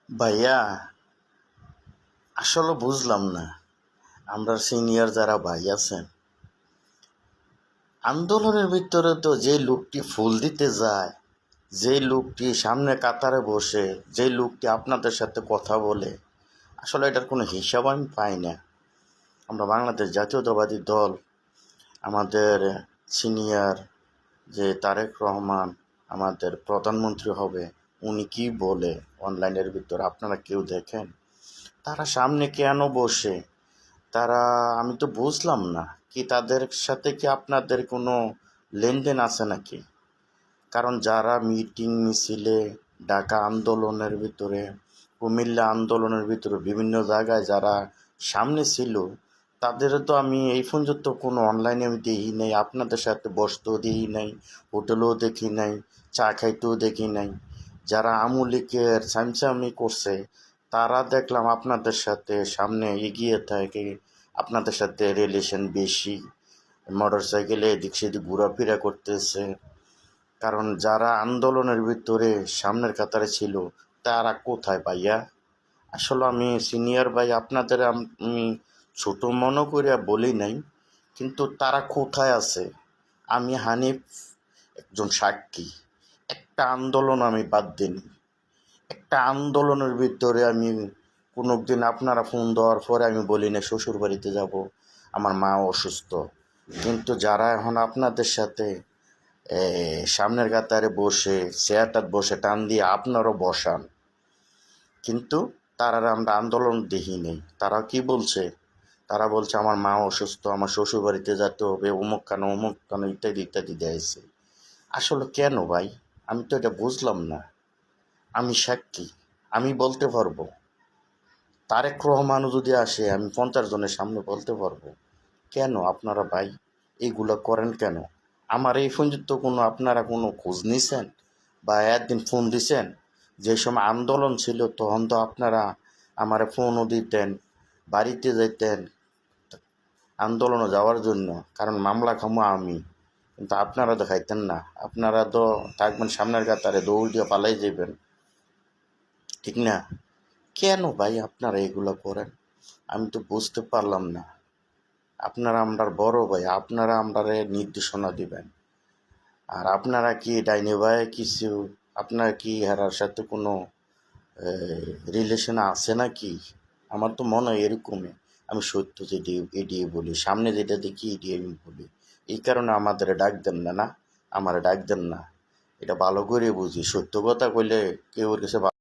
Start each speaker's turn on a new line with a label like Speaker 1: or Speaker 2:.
Speaker 1: ভাইয়া, আসলে বুঝলাম না। আমরা সিনিয়র যারা ভাই আছেন, আন্দোলনের ভিতরে তো যে লোকটি ফুল দিতে যায়, যে লোকটি সামনে কাতারে বসে, যে লোকটি আপনাদের সাথে কথা বলে, আসলে এটার কোনো হিসাব আমি পাই না। আমরা বাংলাদেশ জাতীয়তাবাদী দল, আমাদের সিনিয়র যে তারেক রহমান আমাদের প্রধানমন্ত্রী হবে, উনি কি বলে অনলাইনের ভিতর আপনারা কেউ দেখেন? তারা সামনে কেন বসে? তারা, আমি তো বুঝলাম না কি তাদের সাথে কি আপনাদের কোনো লেনদেন আছে নাকি? কারণ যারা মিটিং মিছিলে, ঢাকা আন্দোলনের ভিতরে, কুমিল্লা আন্দোলনের ভিতরে বিভিন্ন জায়গায় যারা সামনে ছিল, তাদের তো আমি এই পর্যন্ত কোনো অনলাইনে আমি দেখি নাই, আপনাদের সাথে বসতেও দেখি নাই, হোটেলেও দেখি নাই, চা খাইতেও দেখি নাই। যারা আমুলিকের চামচামি করছে, তারা দেখলাম আপনাদের সাথে সামনে এগিয়ে থাকে, আপনাদের সাথে রিলেশন বেশি, মোটর সাইকেলে এদিক সেদিক ঘোরাফেরা করতেছে। কারণ যারা আন্দোলনের ভিতরে সামনের কাতারে ছিল, তারা কোথায় ভাইয়া? আসলে আমি সিনিয়র ভাই, আপনাদের আমি ছোট মনে করিয়া বলি নাই, কিন্তু তারা কোথায় আছে? আমি হানিফ একজন সাক্ষী। একটা আন্দোলন আমি বাদ দিইনি। একটা আন্দোলনের ভিতরে আমি কোনো দিন আপনারা ফোন দেওয়ার পরে আমি বলি না শ্বশুর বাড়িতে যাব, আমার মা অসুস্থ। কিন্তু যারা এখন আপনাদের সাথে সামনের কাতারে বসে, চেয়ারটাত বসে টান দিয়ে আপনারও বসান, কিন্তু তারা আমরা আন্দোলন দেখি নেই। তারা কি বলছে? তারা বলছে আমার মা অসুস্থ, আমার শ্বশুর বাড়িতে যেতে হবে, অমুক কেন ইত্যাদি ইত্যাদি দেয়ছে। আসলে কেন ভাই? আমি তো এটা বুঝলাম না। আমি সাক্ষী, আমি বলতে পারবো। তারেক রহমানও যদি আসে, আমি 50 জনের সামনে বলতে পারবো। কেন আপনারা ভাই এইগুলো করেন কেন? আমার এই পর্যন্ত কোনো আপনারা কোনো খোঁজ নিছেন বা একদিন ফোন দিছেন? যে সময় আন্দোলন ছিল তখন তো আপনারা আমারে ফোনও দিতেন, বাড়িতে যেতেন আন্দোলনে যাওয়ার জন্য, কারণ মামলা খামো আমি। কিন্তু আপনারা তো খাইতেন না, আপনারা তো থাকবেন সামনের কাতারে, দৌড় দিয়ে পালাই যাবেন, ঠিক না? কেন ভাই আপনারা এগুলো করেন? আমি তো বুঝতে পারলাম না। আপনারা আমরার বড় ভাই, আপনারা আমরারে নির্দেশনা দিবেন। আর আপনারা কি ডাইনি ভাই কিছু, আপনার কি হেরার সাথে কোনো রিলেশন আছে নাকি? আমার তো মনে হয় এরকমই। আমি সত্য যেটি এড়িয়ে বলি, সামনে যেটা দেখি এড়িয়ে আমি বলি। এই কারণে আমাদের ডাক দেন না, না আমার ডাক দেন না, এটা ভালো করে বুঝি। সত্য কথা কইলে কেউ ওর কাছে